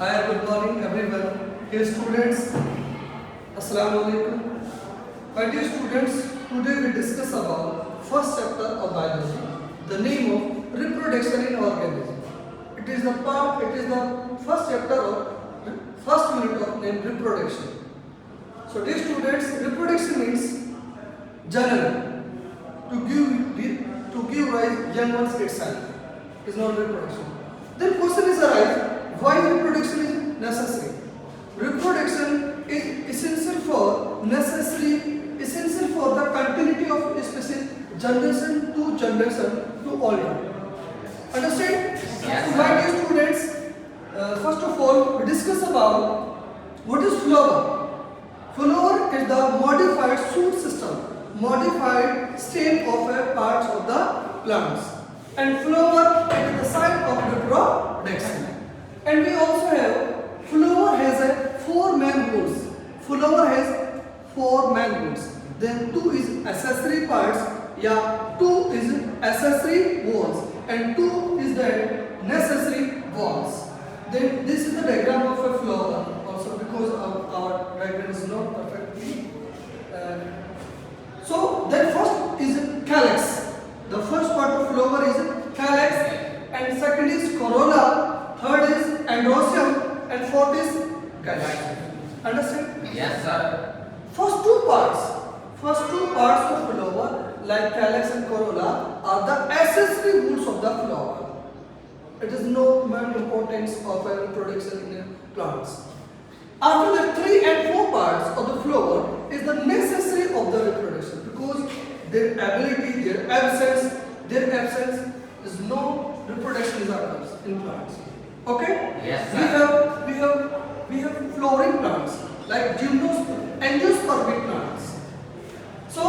Hi, good morning everyone. Dear students, Assalamu alaikum. My dear students, today we discuss about first chapter of biology, the name of reproduction in organism. It is the first chapter of first unit of name reproduction. So dear students, reproduction means generally to give rise young ones itself. Is not reproduction. Then question is arise, why reproduction is necessary? Reproduction is essential for the continuity of a species generation to all time. Understand? Yes, So my dear students, first of all we discuss about what is flower. Flower is the modified shoot system, modified stem of a parts of the plants. And flower is the site of reproduction. And we also have flower has a 4 main roots. Flower has 4 main roots. Then 2 is accessory parts. Yeah, 2 is accessory walls and 2 is the necessary walls. Then this is the diagram of a flower. Also because our diagram is not perfectly. So then first is calyx. The first part of flower is calyx, and second is corolla, third is androecium, and fourth is gynoecium. Understand? Yes, sir. First two parts of flower, like calyx and corolla, are the accessory roots of the flower. It is no main importance of a reproduction in plants. After the 3 and 4 parts of the flower is the necessary of the reproduction, because their ability, their absence is no reproduction is occurs in plants. Okay? Yes, sir. We have flowering plants like angiospermic plants. So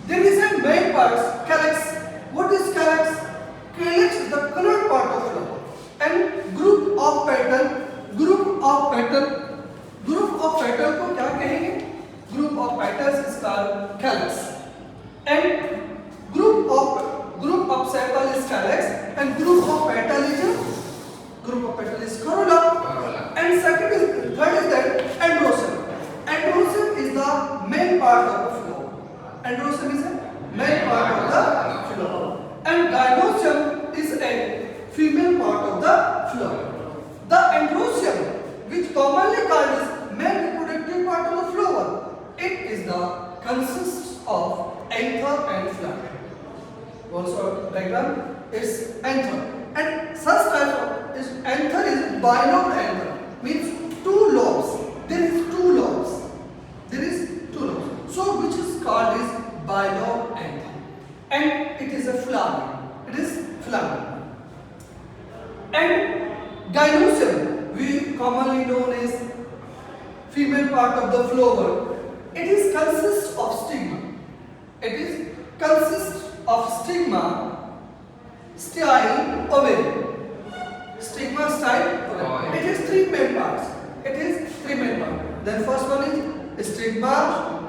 there is a main parts, calyx. What is calyx? Calyx is the colored part of flower, and group of petal को क्या कहेंगे? Group of petals is called calyx, and group of sepal is calyx, and group of petal is corolla, and third is that androecium. Androecium is the main part of the flower. Androecium is the main part of the flower, and gynoecium is a female part of the flower. The androecium, which commonly called as male reproductive part of the flower, consists of anther and flower. Also diagram is anther, and such type of anther is bilobed anther, means 2 lobes. There is 2 lobes. So which is called as bilobed anther, and it is a flower. And gynoecium, we commonly known as female part of the flower, consists of stigma. Style, ovary. Stigma, style, ovary. It is 3 main parts. Then first one is stigma,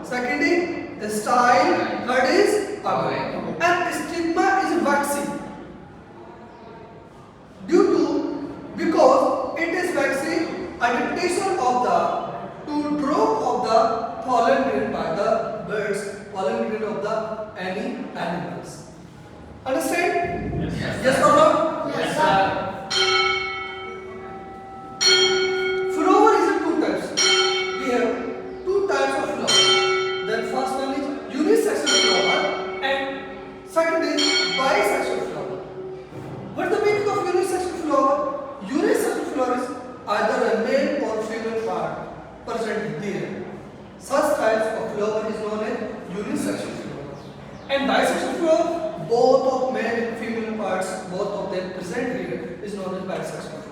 second is style, third is ovary. And stigma is waxy. Because it is waxy, adaptation of to drop of the pollen grain by the birds, pollen grain of the any animals. Understand? Yes or no? Yes, sir. Flower is in 2 types. We have 2 types of flower. Then first one is unisexual flower, and second is bisexual flower. What is the meaning of unisexual flower? Unisexual flower is either a male or female part present there. Such types of flower is known as unisexual flower. And bisexual flower, both of male and female parts, both of them present here, is known as bisexual.